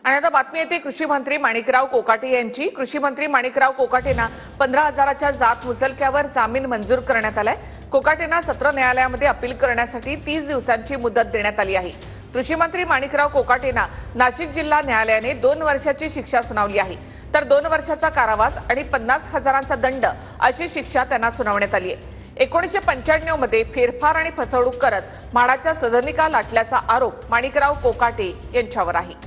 आणि आता बातमी येते कृषी मंत्री माणिकराव कोकाटे यांची। कृषी मंत्री माणिकराव कोकाटेंना 15,000च्या जात मुचलक्यावर जामीन मंजूर करण्यात आलाय। कोकाटेंना सत्र न्यायालयामध्ये अपील करण्यासाठी 30 दिवसांची मुदत देण्यात आली आहे। कृषी मंत्री माणिकराव कोकाटेंना नाशिक जिल्हा न्यायालयाने 2 वर्षाची शिक्षा सुनावली आहे, तर 2 वर्षाचा कारावास आणि 50,000चा दंड अशी शिक्षा त्यांना सुनावण्यात आली आहे। 1995 मध्ये फेरफार आणि फसवणूक करत म्हाडाच्या सदनिका लाटल्याचा आरोप माणिकराव कोकाटे यांच्यावर आहे।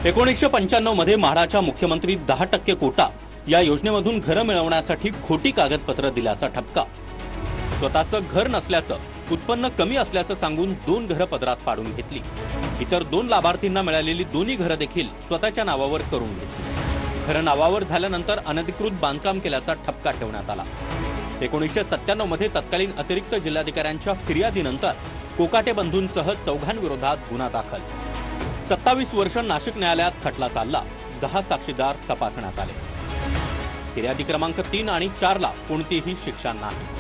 1995 मध्ये म्हाडाच्या मुख्यमंत्री 10% कोटा या योजनेमधून घर मिळवण्यासाठी खोटी कागदपत्र दिल्याचा ठपका। स्वतःचं घर नसल्याचं, उत्पन्न कमी असल्याचं सांगून 2 घरं पदरात पाडून घेतली। इतर 2 लाभार्थींना मिळालेली दोन्ही घरं देखील स्वतःच्या नावावर करून घेतली। घरं नावावर झाल्यानंतर अनधिकृत बांधकाम केल्याचा ठपका ठेवण्यात आला। 1997 मध्ये तत्कालीन अतिरिक्त जिल्हाधिकाऱ्यांच्या फिर्यादीनंतर कोकाटे बंधूंसह 4 विरोधात गुन्हा दाखल। 27 वर्ष नाशिक न्यायालयात खटला चालला। 10 साक्षीदार तपासण्यात आले। फिर्यादी क्रमांक 3 आणि 4 ला कोणतीही शिक्षा नाही।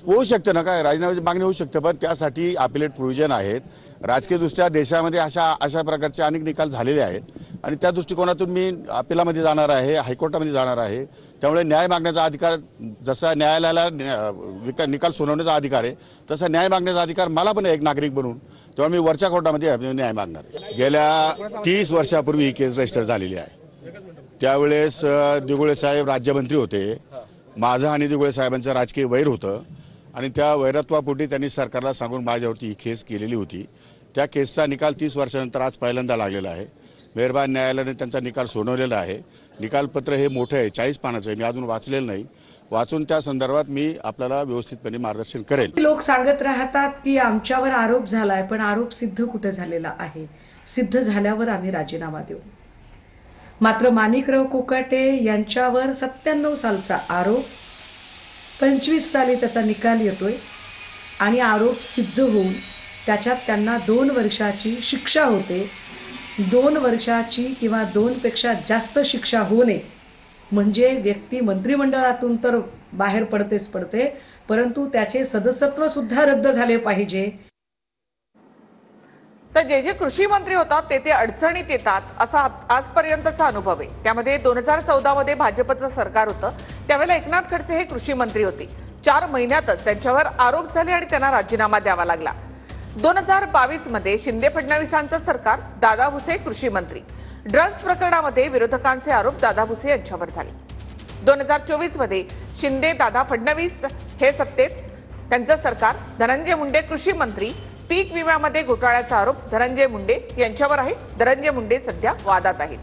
होऊ शकतं ना, काय राजीनाम्याची मागणी होऊ शकते, पण त्यासाठी अपिलेट प्रोव्हिजन आहेत। राजकीय दृष्ट्या देशामध्ये अशा प्रकारचे अनेक निकाल झालेले आहेत आणि त्या दृष्टिकोनातून मी अपिलामध्ये जाणार आहे, हायकोर्टामध्ये जाणार आहे। त्यामुळे न्याय मागण्याचा अधिकार, जसा न्यायालयाला निकाल सुनावण्याचा अधिकार आहे, तसा न्याय मागण्याचा अधिकार मला पण एक नागरिक बनून, त्यामुळे मी वरच्या कोर्टामध्ये न्याय मागणार। गेल्या 30 वर्षापूर्वी ही केस रजिस्टर झालेली आहे। त्यावेळेस दिघोळे साहेब राज्यमंत्री होते। माझं आणि दिघोळे साहेबांचं राजकीय वैर होतं आणि त्या वैरत्वापोटी त्यांनी सरकारला सांगून माझ्यावरती ही केस केलेली होती। त्या केसचा निकाल 30 वर्षानंतर आज पहिल्यांदा लागलेला आहे। मेहरबान न्यायालयाने त्यांचा निकाल सुनावलेला आहे। निकालपत्र हे मोठं आहे, 40 पानाचं आहे। मी अजून वाचलेलं नाही, वाचून त्या संदर्भात मी आपल्याला व्यवस्थितपणे मार्गदर्शन करेल। लोक सांगत राहतात की आमच्यावर आरोप झालाय, पण आरोप सिद्ध कुठे झालेला आहे? सिद्ध झाल्यावर आम्ही राजीनामा देऊ। मात्र माणिकराव कोकाटे यांच्यावर 97 सालचा आरोप, 25 साली त्याचा निकाल येतोय आणि आरोप सिद्ध होऊन त्याच्यात त्यांना 2 वर्षाची शिक्षा होते। 2 वर्षाची किंवा 2 पेक्षा जास्त शिक्षा होणे म्हणजे व्यक्ती मंत्रिमंडळातून तर बाहेर पडतेच पडते, परंतु त्याचे सदस्यत्व सुद्धा रद्द झाले पाहिजे। तर जे कृषी मंत्री होतात ते अडचणीत येतात असा आजपर्यंतचा अनुभव आहे। त्यामध्ये 2014 मध्ये भाजपचं सरकार होतं, त्यावेळेला एकनाथ खडसे हे कृषी मंत्री होते। 4 महिन्यातच त्यांच्यावर आरोप झाले आणि त्यांना राजीनामा द्यावा लागला। 2022 मध्ये शिंदे फडणवीसांचं सरकार, दादा भुसे कृषी मंत्री। ड्रग्ज प्रकरणामध्ये विरोधकांचे आरोप दादा भुसे यांच्यावर झाले। 2024 मध्ये शिंदे दादा फडणवीस हे सत्तेत, त्यांचं सरकार, धनंजय मुंडे कृषी मंत्री। पीक विम्यामध्ये घोटाळ्याचा आरोप धनंजय मुंडे यांच्यावर आहे। धनंजय मुंडे सध्या वादात आहेत।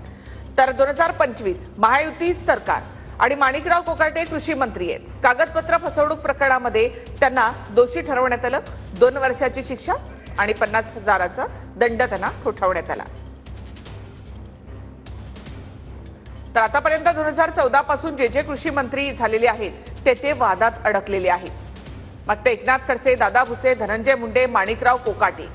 तर 2025 महायुती सरकार आणि माणिकराव कोकाटे कृषी मंत्री आहेत। कागदपत्र फसवणूक प्रकरणामध्ये त्यांना दोषी ठरवण्यात आलं। 2 वर्षाची शिक्षा आणि 50,000चा दंड त्यांना ठोठावण्यात आला। तर आतापर्यंत 2014 पासून जे कृषी मंत्री झालेले आहेत ते वादात अडकलेले आहेत। मग ते एकनाथ खडसे, दादा भुसे, धनंजय मुंडे, माणिकराव कोकाटे